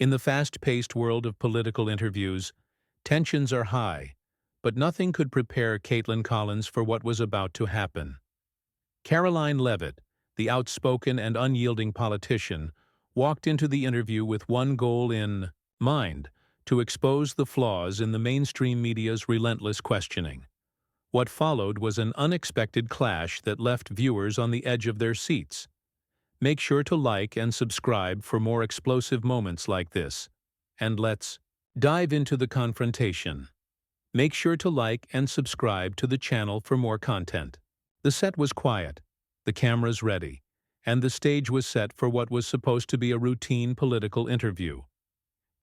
In the fast-paced world of political interviews, tensions are high, but nothing could prepare Kaitlan Collins for what was about to happen. Karoline Leavitt, the outspoken and unyielding politician, walked into the interview with one goal in mind: to expose the flaws in the mainstream media's relentless questioning. What followed was an unexpected clash that left viewers on the edge of their seats. Make sure to like and subscribe for more explosive moments like this. And let's dive into the confrontation. Make sure to like and subscribe to the channel for more content. The set was quiet, the cameras ready, and the stage was set for what was supposed to be a routine political interview.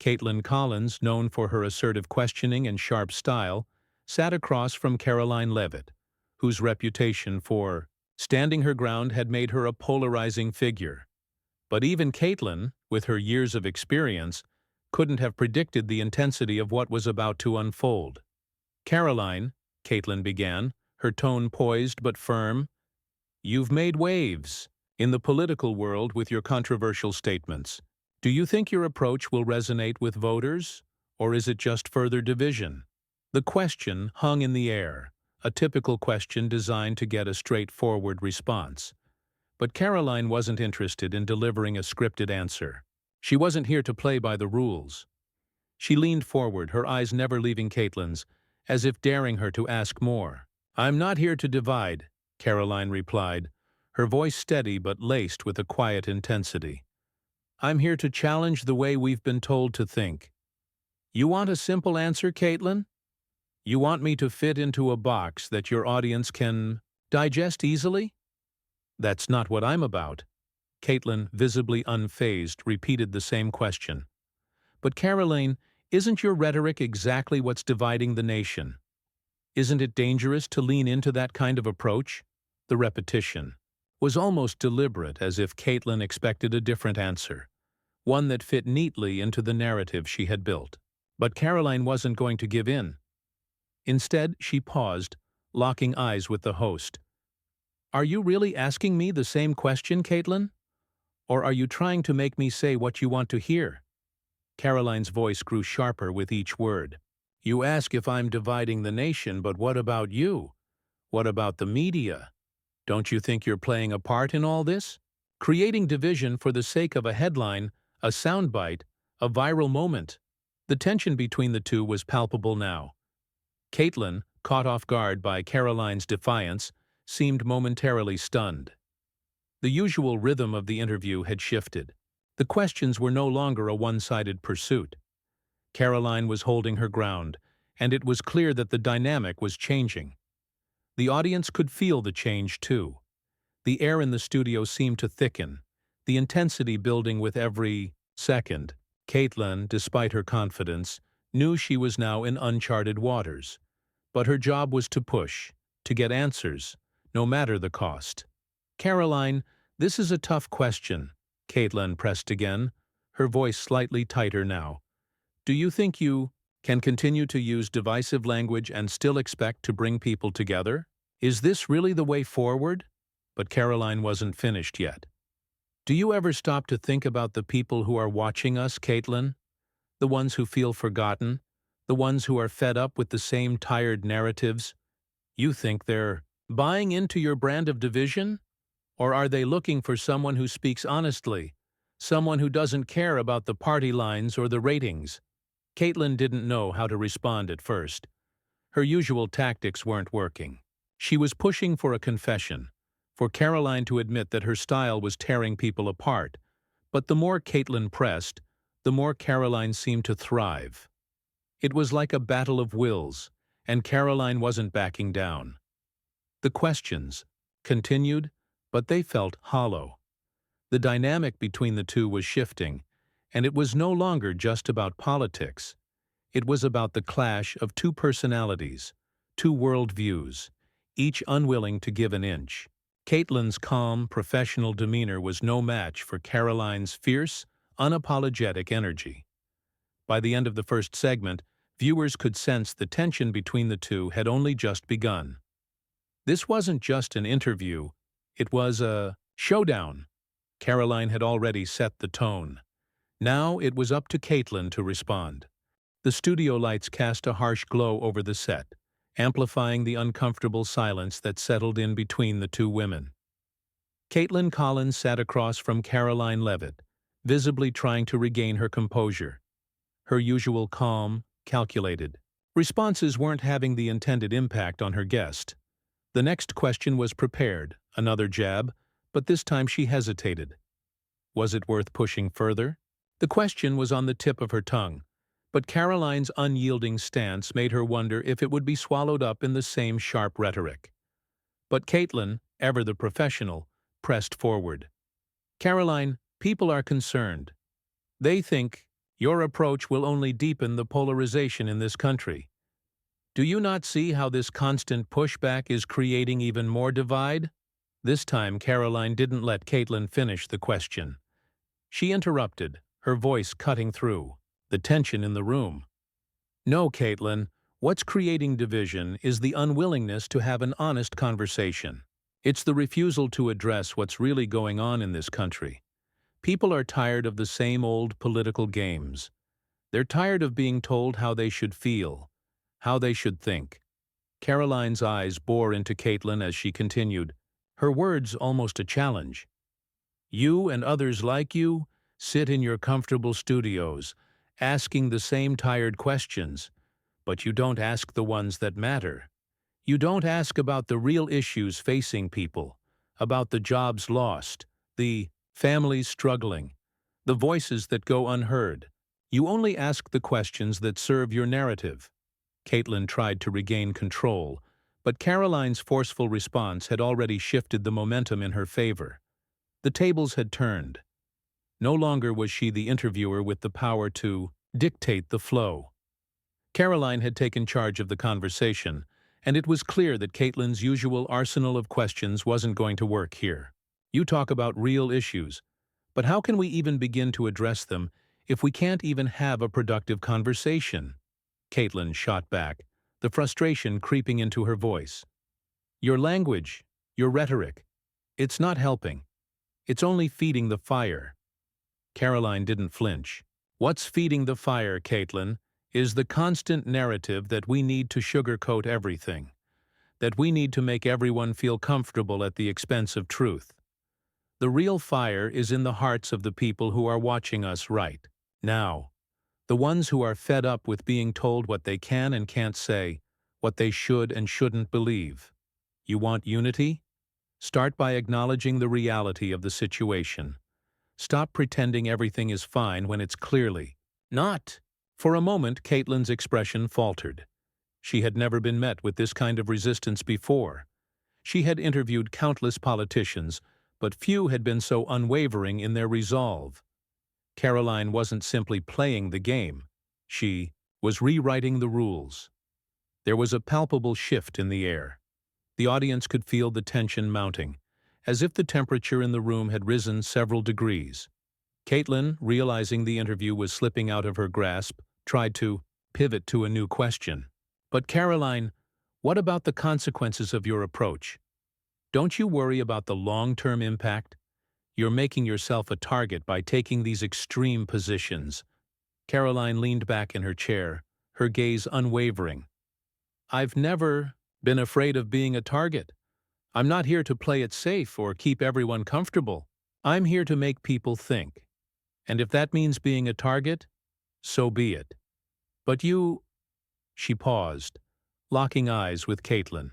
Kaitlan Collins, known for her assertive questioning and sharp style, sat across from Karoline Leavitt, whose reputation for standing her ground had made her a polarizing figure. But even Kaitlan, with her years of experience, couldn't have predicted the intensity of what was about to unfold. "Karoline," Kaitlan began, her tone poised but firm, "you've made waves in the political world with your controversial statements. Do you think your approach will resonate with voters, or is it just further division?" The question hung in the air, a typical question designed to get a straightforward response. But Karoline wasn't interested in delivering a scripted answer. She wasn't here to play by the rules. She leaned forward, her eyes never leaving Kaitlan's, as if daring her to ask more. "I'm not here to divide," Karoline replied, her voice steady but laced with a quiet intensity. "I'm here to challenge the way we've been told to think." "You want a simple answer, Kaitlan? You want me to fit into a box that your audience can digest easily?" "That's not what I'm about." Kaitlan, visibly unfazed, repeated the same question. "But Karoline, isn't your rhetoric exactly what's dividing the nation? Isn't it dangerous to lean into that kind of approach?" The repetition was almost deliberate, as if Kaitlan expected a different answer, one that fit neatly into the narrative she had built. But Karoline wasn't going to give in. Instead, she paused, locking eyes with the host. "Are you really asking me the same question, Kaitlan? Or are you trying to make me say what you want to hear?" Karoline's voice grew sharper with each word. "You ask if I'm dividing the nation, but what about you? What about the media? Don't you think you're playing a part in all this? Creating division for the sake of a headline, a soundbite, a viral moment." The tension between the two was palpable now. Kaitlan, caught off guard by Karoline's defiance, seemed momentarily stunned. The usual rhythm of the interview had shifted. The questions were no longer a one-sided pursuit. Karoline was holding her ground, and it was clear that the dynamic was changing. The audience could feel the change, too. The air in the studio seemed to thicken, the intensity building with every second. Kaitlan, despite her confidence, knew she was now in uncharted waters. But her job was to push, to get answers, no matter the cost. "Karoline, this is a tough question," Kaitlan pressed again, her voice slightly tighter now. "Do you think you can continue to use divisive language and still expect to bring people together? Is this really the way forward?" But Karoline wasn't finished yet. "Do you ever stop to think about the people who are watching us, Kaitlan? The ones who feel forgotten? The ones who are fed up with the same tired narratives? You think they're buying into your brand of division? Or are they looking for someone who speaks honestly, someone who doesn't care about the party lines or the ratings?" Kaitlan didn't know how to respond at first. Her usual tactics weren't working. She was pushing for a confession, for Karoline to admit that her style was tearing people apart. But the more Kaitlan pressed, the more Karoline seemed to thrive. It was like a battle of wills, and Karoline wasn't backing down. The questions continued, but they felt hollow. The dynamic between the two was shifting, and it was no longer just about politics. It was about the clash of two personalities, two worldviews, each unwilling to give an inch. Kaitlan's calm, professional demeanor was no match for Karoline's fierce, unapologetic energy. By the end of the first segment, viewers could sense the tension between the two had only just begun. This wasn't just an interview, it was a showdown. Karoline had already set the tone. Now it was up to Kaitlan to respond. The studio lights cast a harsh glow over the set, amplifying the uncomfortable silence that settled in between the two women. Kaitlan Collins sat across from Karoline Leavitt, visibly trying to regain her composure. Her usual calm, calculated responses weren't having the intended impact on her guest. The next question was prepared, another jab, but this time she hesitated. Was it worth pushing further? The question was on the tip of her tongue, but Caroline's unyielding stance made her wonder if it would be swallowed up in the same sharp rhetoric. But Kaitlan, ever the professional, pressed forward. Karoline, people are concerned. They think your approach will only deepen the polarization in this country. Do you not see how this constant pushback is creating even more divide? This time Karoline didn't let Kaitlan finish the question. She interrupted, her voice cutting through the tension in the room. No, Kaitlan, what's creating division is the unwillingness to have an honest conversation. It's the refusal to address what's really going on in this country. People are tired of the same old political games. They're tired of being told how they should feel, how they should think. Caroline's eyes bore into Kaitlan as she continued, her words almost a challenge. You and others like you sit in your comfortable studios, asking the same tired questions, but you don't ask the ones that matter. You don't ask about the real issues facing people, about the jobs lost, the families struggling, the voices that go unheard. You only ask the questions that serve your narrative. Kaitlan tried to regain control, but Caroline's forceful response had already shifted the momentum in her favor. The tables had turned. No longer was she the interviewer with the power to dictate the flow. Karoline had taken charge of the conversation, and it was clear that Kaitlan's usual arsenal of questions wasn't going to work here. You talk about real issues, but how can we even begin to address them if we can't even have a productive conversation? Kaitlan shot back, the frustration creeping into her voice. Your language, your rhetoric, it's not helping. It's only feeding the fire. Karoline didn't flinch. What's feeding the fire, Kaitlan, is the constant narrative that we need to sugarcoat everything, that we need to make everyone feel comfortable at the expense of truth. The real fire is in the hearts of the people who are watching us right now, the ones who are fed up with being told what they can and can't say, what they should and shouldn't believe. You want unity? Start by acknowledging the reality of the situation. Stop pretending everything is fine when it's clearly not. For a moment, Kaitlan's expression faltered. She had never been met with this kind of resistance before. She had interviewed countless politicians, but few had been so unwavering in their resolve. Karoline wasn't simply playing the game. She was rewriting the rules. There was a palpable shift in the air. The audience could feel the tension mounting, as if the temperature in the room had risen several degrees. Kaitlan, realizing the interview was slipping out of her grasp, tried to pivot to a new question. But Karoline, what about the consequences of your approach? Don't you worry about the long-term impact? You're making yourself a target by taking these extreme positions. Karoline leaned back in her chair, her gaze unwavering. I've never been afraid of being a target. I'm not here to play it safe or keep everyone comfortable. I'm here to make people think. And if that means being a target, so be it. But you... She paused, locking eyes with Kaitlan.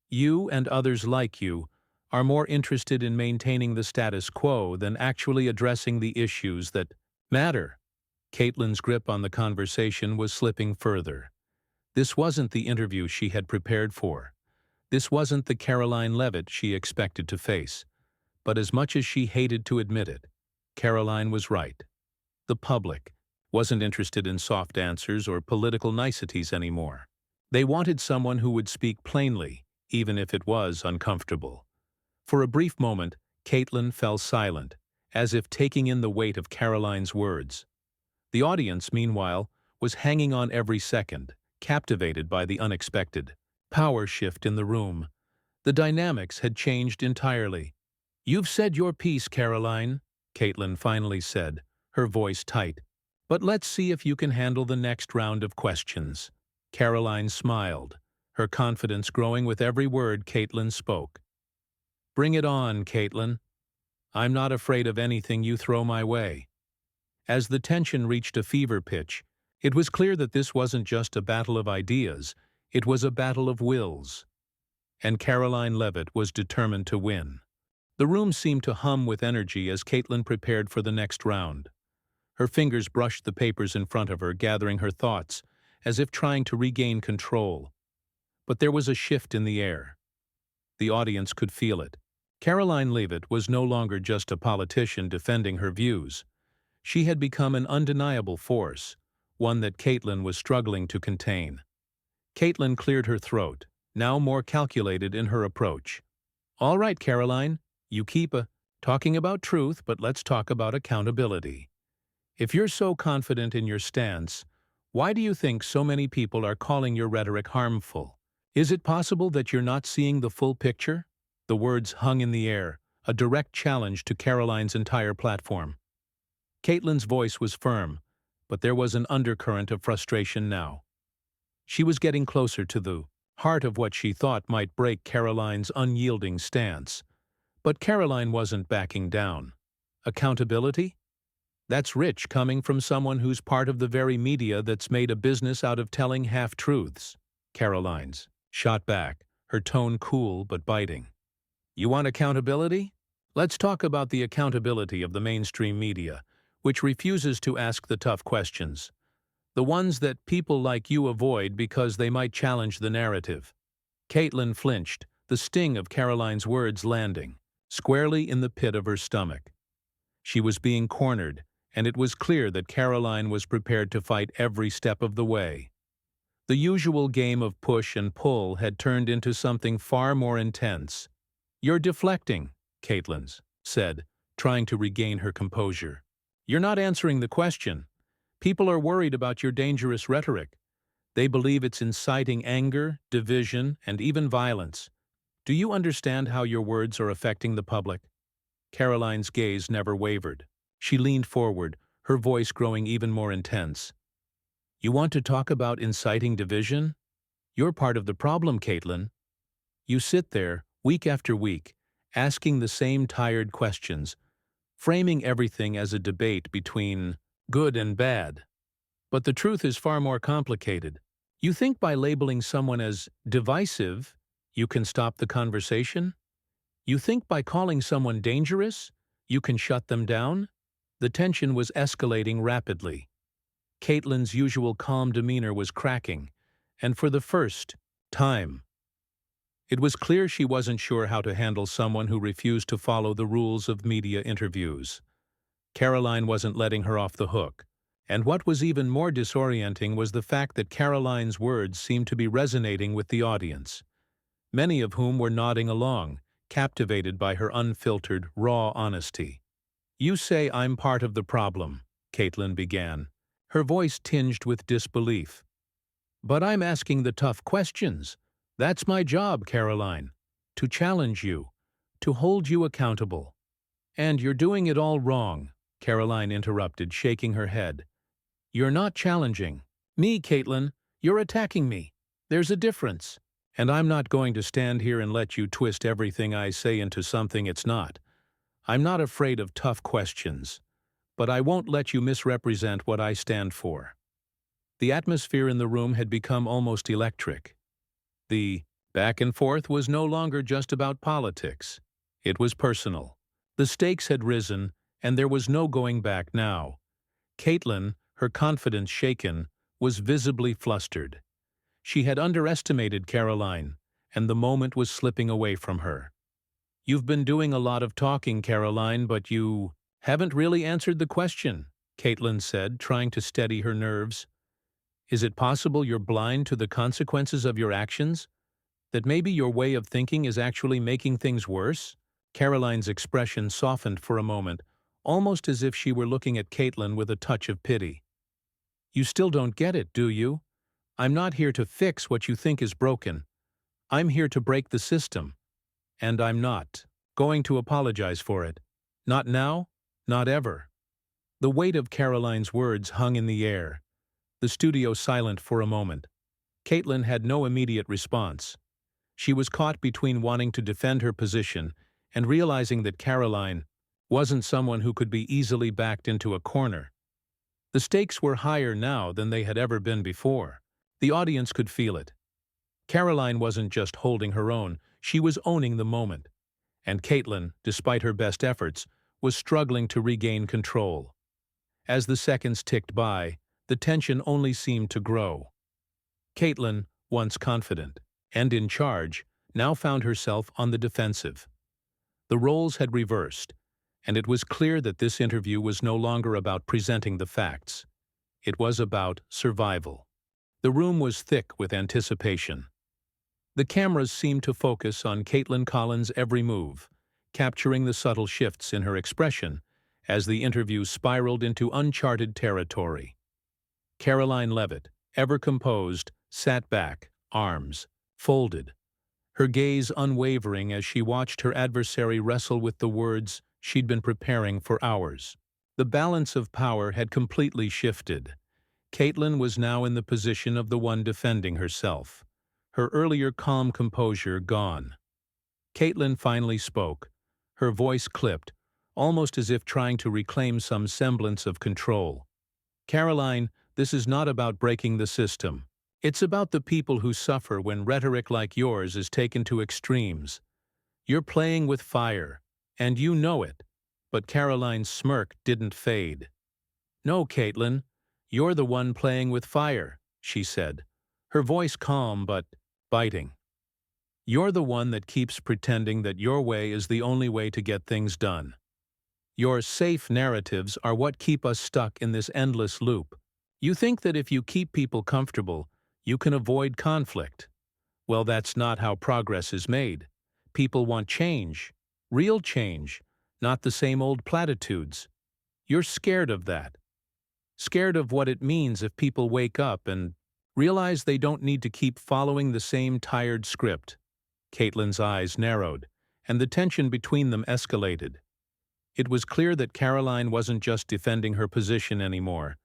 You and others like you are more interested in maintaining the status quo than actually addressing the issues that matter. Kaitlan's grip on the conversation was slipping further. This wasn't the interview she had prepared for. This wasn't the Karoline Leavitt she expected to face. But as much as she hated to admit it, Karoline was right. The public wasn't interested in soft answers or political niceties anymore. They wanted someone who would speak plainly, even if it was uncomfortable. For a brief moment, Kaitlan fell silent, as if taking in the weight of Karoline's words. The audience, meanwhile, was hanging on every second, captivated by the unexpected power shift in the room. The dynamics had changed entirely. You've said your piece, Karoline, Kaitlan finally said, her voice tight. "But let's see if you can handle the next round of questions." Karoline smiled, her confidence growing with every word Kaitlan spoke. "Bring it on, Kaitlan. I'm not afraid of anything you throw my way." As the tension reached a fever pitch, it was clear that this wasn't just a battle of ideas, it was a battle of wills. And Karoline Leavitt was determined to win. The room seemed to hum with energy as Kaitlan prepared for the next round. Her fingers brushed the papers in front of her, gathering her thoughts, as if trying to regain control. But there was a shift in the air. The audience could feel it. Karoline Leavitt was no longer just a politician defending her views. She had become an undeniable force, one that Kaitlan was struggling to contain. Kaitlan cleared her throat, now more calculated in her approach. "All right, Karoline, you keep talking about truth, but let's talk about accountability. If you're so confident in your stance, why do you think so many people are calling your rhetoric harmful? Is it possible that you're not seeing the full picture?" The words hung in the air, a direct challenge to Karoline's entire platform. Kaitlan's voice was firm, but there was an undercurrent of frustration now. She was getting closer to the heart of what she thought might break Karoline's unyielding stance. But Karoline wasn't backing down. Accountability? That's rich coming from someone who's part of the very media that's made a business out of telling half-truths. Karoline's shot back, her tone cool but biting. "You want accountability? Let's talk about the accountability of the mainstream media, which refuses to ask the tough questions. The ones that people like you avoid because they might challenge the narrative." Kaitlan flinched, the sting of Karoline's words landing squarely in the pit of her stomach. She was being cornered, and it was clear that Karoline was prepared to fight every step of the way. The usual game of push and pull had turned into something far more intense. "You're deflecting," Kaitlan said, trying to regain her composure. "You're not answering the question. People are worried about your dangerous rhetoric. They believe it's inciting anger, division, and even violence. Do you understand how your words are affecting the public?" Karoline's gaze never wavered. She leaned forward, her voice growing even more intense. "You want to talk about inciting division? You're part of the problem, Kaitlan. You sit there, week after week, asking the same tired questions, framing everything as a debate between good and bad. But the truth is far more complicated. You think by labeling someone as divisive, you can stop the conversation? You think by calling someone dangerous, you can shut them down?" The tension was escalating rapidly. Kaitlan's usual calm demeanor was cracking, and for the first time, it was clear she wasn't sure how to handle someone who refused to follow the rules of media interviews. Karoline wasn't letting her off the hook, and what was even more disorienting was the fact that Karoline's words seemed to be resonating with the audience, many of whom were nodding along, captivated by her unfiltered, raw honesty. "You say I'm part of the problem," Kaitlan began, her voice tinged with disbelief. "But I'm asking the tough questions. That's my job, Karoline. To challenge you, to hold you accountable." "And you're doing it all wrong," Karoline interrupted, shaking her head. "You're not challenging me, Kaitlan. You're attacking me. There's a difference. And I'm not going to stand here and let you twist everything I say into something it's not. I'm not afraid of tough questions, but I won't let you misrepresent what I stand for." The atmosphere in the room had become almost electric. The back and forth was no longer just about politics. It was personal. The stakes had risen, and there was no going back now. Kaitlan, her confidence shaken, was visibly flustered. She had underestimated Karoline, and the moment was slipping away from her. "You've been doing a lot of talking, Karoline, but you haven't really answered the question," Kaitlan said, trying to steady her nerves. "Is it possible you're blind to the consequences of your actions? That maybe your way of thinking is actually making things worse?" Karoline's expression softened for a moment, almost as if she were looking at Kaitlan with a touch of pity. "You still don't get it, do you? I'm not here to fix what you think is broken. I'm here to break the system. And I'm not going to apologize for it. Not now, not ever." The weight of Karoline's words hung in the air, the studio silent for a moment. Kaitlan had no immediate response. She was caught between wanting to defend her position and realizing that Karoline wasn't someone who could be easily backed into a corner. The stakes were higher now than they had ever been before. The audience could feel it. Karoline wasn't just holding her own, she was owning the moment. And Kaitlan, despite her best efforts, was struggling to regain control. As the seconds ticked by, the tension only seemed to grow. Kaitlan, once confident and in charge, now found herself on the defensive. The roles had reversed, and it was clear that this interview was no longer about presenting the facts. It was about survival. The room was thick with anticipation. The cameras seemed to focus on Kaitlan Collins' every move, capturing the subtle shifts in her expression as the interview spiraled into uncharted territory. Karoline Leavitt, ever composed, sat back, arms folded, her gaze unwavering as she watched her adversary wrestle with the words she'd been preparing for hours. The balance of power had completely shifted. Kaitlan was now in the position of the one defending herself, her earlier calm composure gone. Kaitlan finally spoke, her voice clipped, almost as if trying to reclaim some semblance of control. Karoline, this is not about breaking the system. It's about the people who suffer when rhetoric like yours is taken to extremes. You're playing with fire, and you know it. But Karoline's smirk didn't fade. No, Kaitlan, you're the one playing with fire, she said, her voice calm but biting. You're the one that keeps pretending that your way is the only way to get things done. Your safe narratives are what keep us stuck in this endless loop. You think that if you keep people comfortable, you can avoid conflict. Well, that's not how progress is made. People want change, real change, not the same old platitudes. You're scared of that. Scared of what it means if people wake up and realize they don't need to keep following the same tired script. Kaitlan's eyes narrowed, and the tension between them escalated. It was clear that Karoline wasn't just defending her position anymore.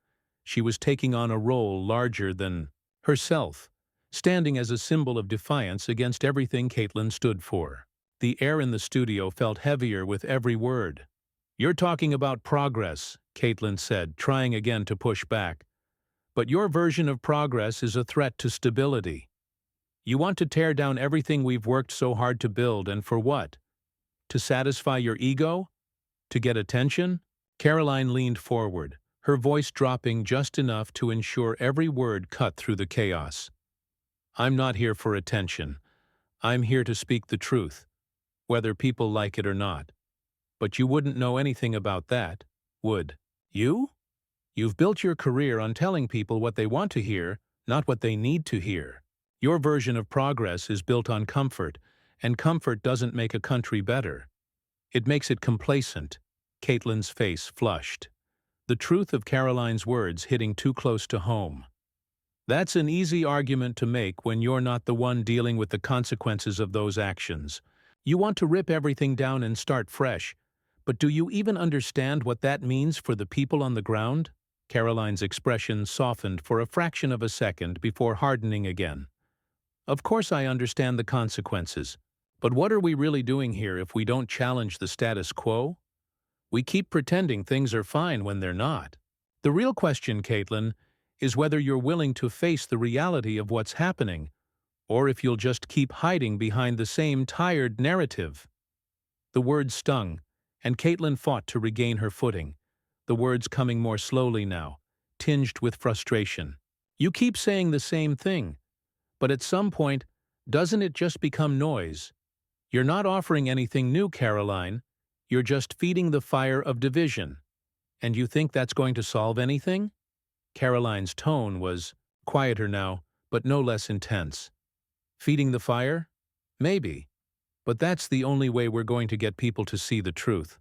She was taking on a role larger than herself, standing as a symbol of defiance against everything Kaitlan stood for. The air in the studio felt heavier with every word. You're talking about progress, Kaitlan said, trying again to push back. But your version of progress is a threat to stability. You want to tear down everything we've worked so hard to build, and for what? To satisfy your ego? To get attention? Karoline leaned forward, her voice dropping just enough to ensure every word cut through the chaos. I'm not here for attention. I'm here to speak the truth, whether people like it or not. But you wouldn't know anything about that, would you? You've built your career on telling people what they want to hear, not what they need to hear. Your version of progress is built on comfort, and comfort doesn't make a country better. It makes it complacent. Kaitlan's face flushed, the truth of Karoline's words hitting too close to home. That's an easy argument to make when you're not the one dealing with the consequences of those actions. You want to rip everything down and start fresh, but do you even understand what that means for the people on the ground? Karoline's expression softened for a fraction of a second before hardening again. Of course I understand the consequences, but what are we really doing here if we don't challenge the status quo? We keep pretending things are fine when they're not. The real question, Kaitlan, is whether you're willing to face the reality of what's happening, or if you'll just keep hiding behind the same tired narrative. The words stung, and Kaitlan fought to regain her footing, the words coming more slowly now, tinged with frustration. You keep saying the same thing, but at some point, doesn't it just become noise? You're not offering anything new, Karoline. You're just feeding the fire of division. And you think that's going to solve anything? Karoline's tone was quieter now, but no less intense. Feeding the fire? Maybe. But that's the only way we're going to get people to see the truth.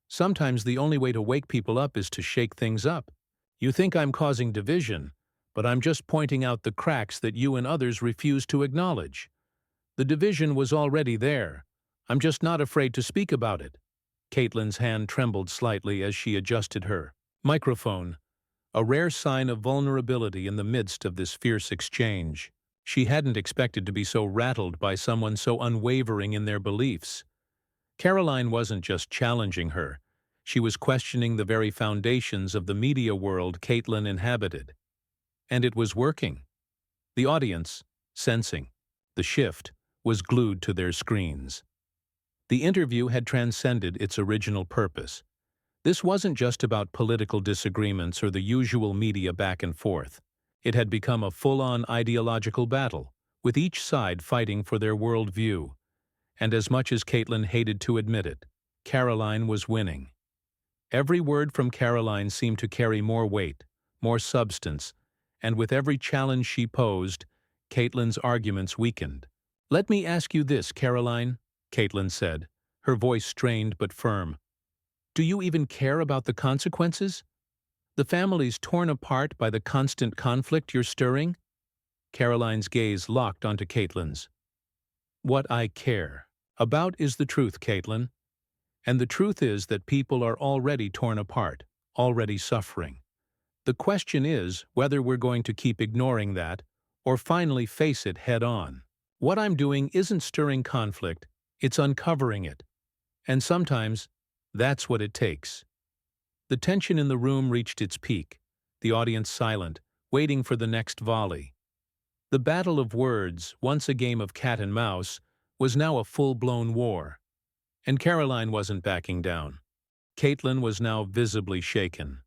Sometimes the only way to wake people up is to shake things up. You think I'm causing division, but I'm just pointing out the cracks that you and others refuse to acknowledge. The division was already there. I'm just not afraid to speak about it. Kaitlan's hand trembled slightly as she adjusted her Microphone, a rare sign of vulnerability in the midst of this fierce exchange. She hadn't expected to be so rattled by someone so unwavering in their beliefs. Karoline wasn't just challenging her. She was questioning the very foundations of the media world Kaitlan inhabited. And it was working. The audience, sensing the shift, was glued to their screens. The interview had transcended its original purpose. This wasn't just about political disagreements or the usual media back and forth. It had become a full-on ideological battle, with each side fighting for their worldview. And as much as Kaitlan hated to admit it, Karoline was winning. Every word from Karoline seemed to carry more weight, more substance, and with every challenge she posed, Kaitlan's arguments weakened. "Let me ask you this, Karoline," Kaitlan said, her voice strained but firm. "Do you even care about the consequences? The families torn apart by the constant conflict you're stirring?" Karoline's gaze locked onto Kaitlan's. "What I care about is the truth, Kaitlan. And the truth is that people are already torn apart, already suffering. The question is whether we're going to keep ignoring that or finally face it head-on. What I'm doing isn't stirring conflict, it's uncovering it. And sometimes, that's what it takes." The tension in the room reached its peak, the audience silent, waiting for the next volley. The battle of words, once a game of cat and mouse, was now a full-blown war. And Karoline wasn't backing down. Kaitlan was now visibly shaken.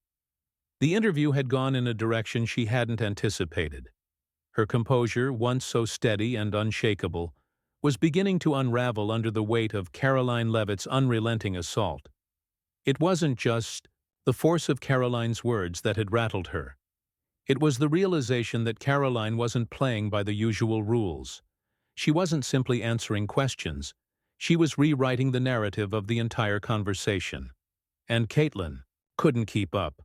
The interview had gone in a direction she hadn't anticipated. Her composure, once so steady and unshakable, was beginning to unravel under the weight of Karoline Leavitt's unrelenting assault. It wasn't just the force of Karoline's words that had rattled her. It was the realization that Karoline wasn't playing by the usual rules. She wasn't simply answering questions. She was rewriting the narrative of the entire conversation. And Kaitlan couldn't keep up.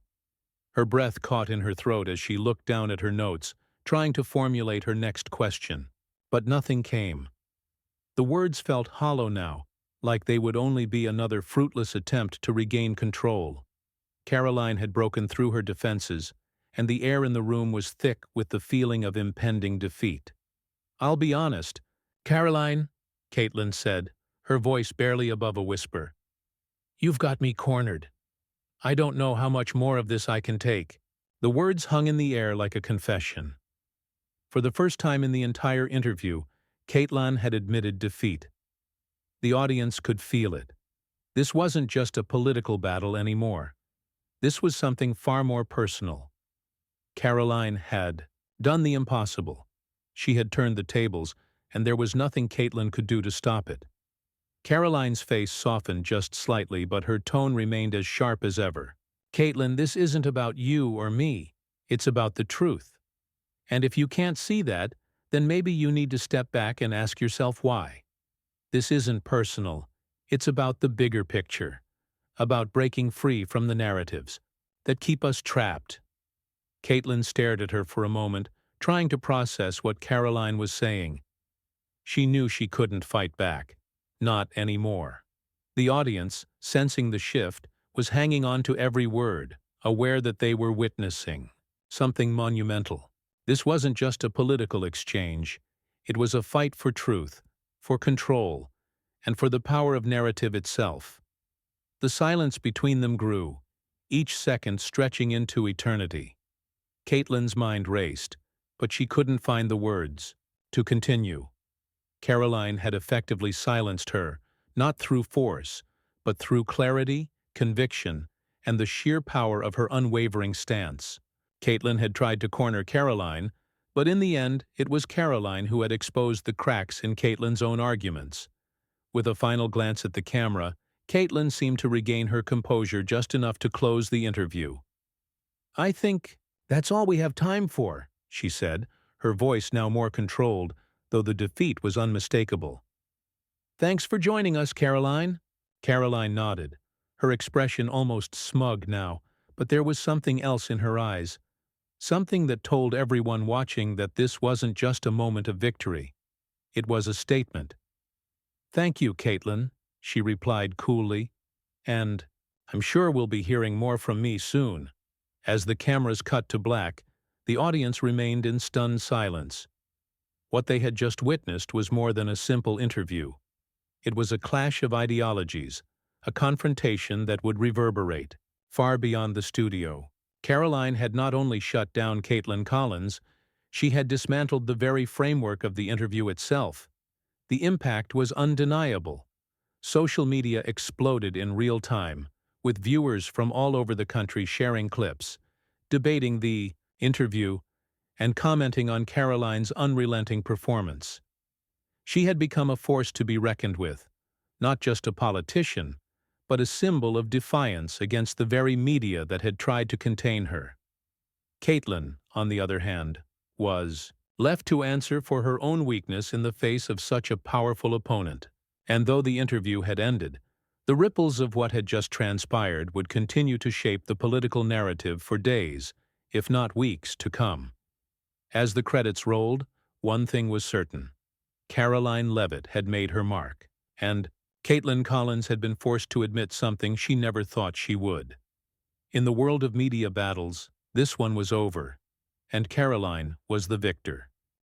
Her breath caught in her throat as she looked down at her notes, trying to formulate her next question. But nothing came. The words felt hollow now, like they would only be another fruitless attempt to regain control. Karoline had broken through her defenses, and the air in the room was thick with the feeling of impending defeat. "I'll be honest, Karoline," Kaitlan said, her voice barely above a whisper. "You've got me cornered. I don't know how much more of this I can take." The words hung in the air like a confession. For the first time in the entire interview, Kaitlan had admitted defeat. The audience could feel it. This wasn't just a political battle anymore. This was something far more personal. Karoline had done the impossible. She had turned the tables, and there was nothing Kaitlan could do to stop it. Karoline's face softened just slightly, but her tone remained as sharp as ever. "Kaitlan, this isn't about you or me. It's about the truth. And if you can't see that, then maybe you need to step back and ask yourself why. This isn't personal. It's about the bigger picture. About breaking free from the narratives that keep us trapped." Kaitlan stared at her for a moment, trying to process what Karoline was saying. She knew she couldn't fight back. Not anymore. The audience, sensing the shift, was hanging on to every word, aware that they were witnessing something monumental. This wasn't just a political exchange. It was a fight for truth, for control, and for the power of narrative itself. The silence between them grew, each second stretching into eternity. Kaitlan's mind raced, but she couldn't find the words to continue. Karoline had effectively silenced her, not through force, but through clarity, conviction, and the sheer power of her unwavering stance. Kaitlan had tried to corner Karoline, but in the end, it was Karoline who had exposed the cracks in Kaitlan's own arguments. With a final glance at the camera, Kaitlan seemed to regain her composure just enough to close the interview. "I think that's all we have time for," she said, her voice now more controlled, though the defeat was unmistakable. "Thanks for joining us, Karoline." Karoline nodded, her expression almost smug now, but there was something else in her eyes, something that told everyone watching that this wasn't just a moment of victory. It was a statement. "Thank you, Kaitlan," she replied coolly, "and I'm sure we'll be hearing more from me soon." As the cameras cut to black, the audience remained in stunned silence. What they had just witnessed was more than a simple interview. It was a clash of ideologies, a confrontation that would reverberate far beyond the studio. Karoline had not only shut down Kaitlan Collins, she had dismantled the very framework of the interview itself. The impact was undeniable. Social media exploded in real time, with viewers from all over the country sharing clips, debating the interview, and commenting on Karoline's unrelenting performance. She had become a force to be reckoned with, not just a politician, but a symbol of defiance against the very media that had tried to contain her. Kaitlan, on the other hand, was left to answer for her own weakness in the face of such a powerful opponent. And though the interview had ended, the ripples of what had just transpired would continue to shape the political narrative for days, if not weeks, to come. As the credits rolled, one thing was certain. Karoline Leavitt had made her mark, and Kaitlan Collins had been forced to admit something she never thought she would. In the world of media battles, this one was over, and Karoline was the victor.